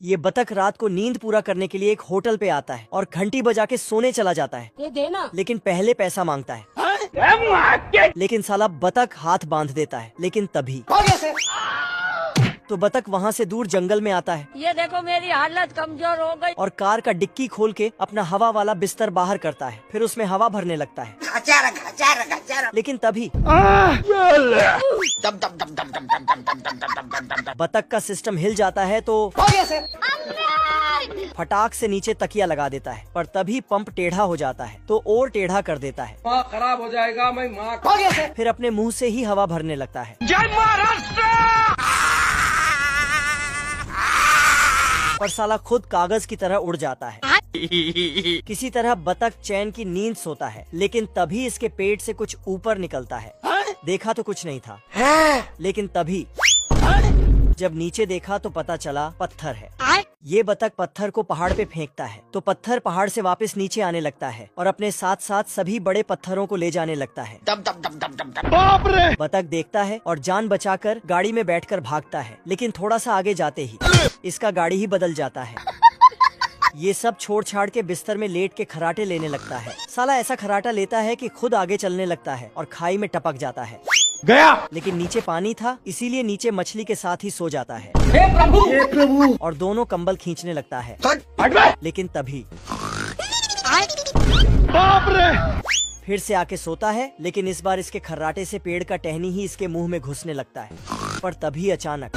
ये बतख रात को नींद पूरा करने के लिए एक होटल पे आता है और घंटी बजा के सोने चला जाता है। ये देना। लेकिन पहले पैसा मांगता है। लेकिन साला बतख हाथ बांध देता है। लेकिन तभी तो बतख वहाँ से दूर जंगल में आता है। ये देखो मेरी हालत कमजोर हो गई। और कार का डिक्की खोल के अपना हवा वाला बिस्तर बाहर करता है। फिर उसमें हवा भरने लगता है। लेकिन तभी बतख का सिस्टम हिल जाता है तो फटाक से नीचे तकिया लगा देता है। पर तभी पंप टेढ़ा हो जाता है तो और टेढ़ा कर देता है। माँ खराब हो जाएगा, मैं माँ फिर अपने मुंह से ही हवा भरने लगता है। जय महाराष्ट्र। और साला खुद कागज की तरह उड़ जाता है। किसी तरह बतख चैन की नींद सोता है। लेकिन तभी इसके पेट से कुछ ऊपर निकलता है। देखा तो कुछ नहीं था। लेकिन तभी जब नीचे देखा तो पता चला पत्थर है। ये बतख पत्थर को पहाड़ पे फेंकता है तो पत्थर पहाड़ से वापस नीचे आने लगता है और अपने साथ साथ सभी बड़े पत्थरों को ले जाने लगता है। बाप रे। बतख देखता है और जान बचाकर गाड़ी में बैठकर भागता है। लेकिन थोड़ा सा आगे जाते ही इसका गाड़ी ही बदल जाता है। ये सब छोड़ छाड़ के बिस्तर में लेट के खराटे लेने लगता है। साला ऐसा खराटा लेता है कि खुद आगे चलने लगता है और खाई में टपक जाता है। गया। लेकिन नीचे पानी था इसीलिए नीचे मछली के साथ ही सो जाता है। हे प्रभु। और दोनों कंबल खींचने लगता है। लेकिन तभी बाप रे। फिर से आके सोता है। लेकिन इस बार इसके खर्राटे से पेड़ का टहनी ही इसके मुंह में घुसने लगता है। पर तभी अचानक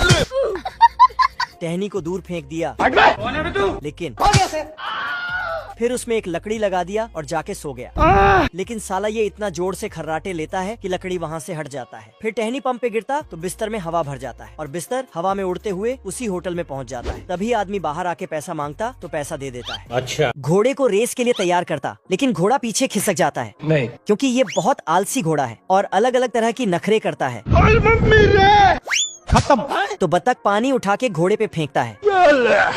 टहनी को दूर फेंक दिया। लेकिन फिर उसमें एक लकड़ी लगा दिया और जाके सो गया। लेकिन साला ये इतना जोर से खर्राटे लेता है कि लकड़ी वहाँ से हट जाता है। फिर टहनी पंप पे गिरता तो बिस्तर में हवा भर जाता है और बिस्तर हवा में उड़ते हुए उसी होटल में पहुँच जाता है। तभी आदमी बाहर आके पैसा मांगता तो पैसा दे देता है। अच्छा। घोड़े को रेस के लिए तैयार करता लेकिन घोड़ा पीछे खिसक जाता है। नहीं। क्योंकि ये बहुत आलसी घोड़ा है और अलग अलग तरह की नखरे करता है। मम्मी रे। खत्म। तो बतख पानी उठा के घोड़े पे फेंकता है।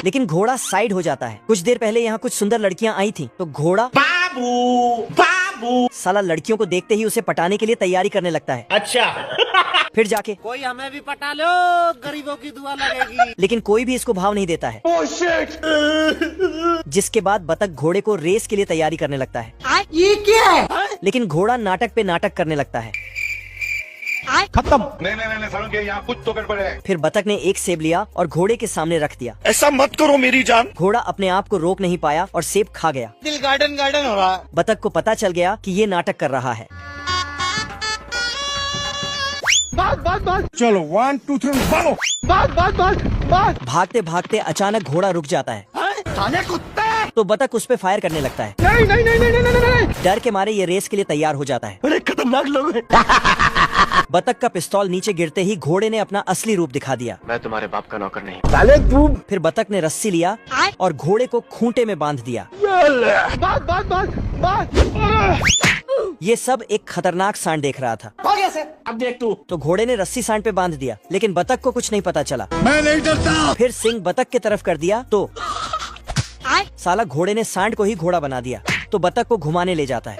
लेकिन घोड़ा साइड हो जाता है। कुछ देर पहले यहाँ कुछ सुंदर लड़कियाँ आई थी तो घोड़ा बाबू साला लड़कियों को देखते ही उसे पटाने के लिए तैयारी करने लगता है। अच्छा। फिर जाके कोई हमें भी पटा लो, गरीबों की दुआ लगेगी। लेकिन कोई भी इसको भाव नहीं देता है। Oh, shit. जिसके बाद बतख घोड़े को रेस के लिए तैयारी करने लगता है। ये क्या है? लेकिन घोड़ा नाटक पे नाटक करने लगता है। खत्म। नहीं समझ यहाँ कुछ तो गड़बड़ है। फिर बतख ने एक सेब लिया और घोड़े के सामने रख दिया। ऐसा मत करो मेरी जान। घोड़ा अपने आप को रोक नहीं पाया और सेब खा गया। दिल गार्डन गार्डन हो रहा है। बतख को पता चल गया कि ये नाटक कर रहा है। बात। चलो 1 2 3 भागो। बात। भागते भागते अचानक घोड़ा रुक जाता है। कुत्ते। तो बतख उस पे फायर करने लगता है। नहीं। डर के मारे ये रेस के लिए तैयार हो जाता है। अरे खतरनाक लोग हैं। बतख का पिस्तौल नीचे गिरते ही घोड़े ने अपना असली रूप दिखा दिया। मैं तुम्हारे बाप का नौकर नहीं। साले तू। फिर बतख ने रस्सी लिया और घोड़े को खूंटे में बांध दिया। बात। ये सब एक खतरनाक सांड देख रहा था। अब देख तू। तो घोड़े ने रस्सी सांड पे बांध दिया लेकिन बतख को कुछ नहीं पता चला। मैं नहीं डरता। फिर सिंह बतख की तरफ कर दिया तो साला घोड़े ने सांड को ही घोड़ा बना दिया। तो बतख को घुमाने ले जाता है।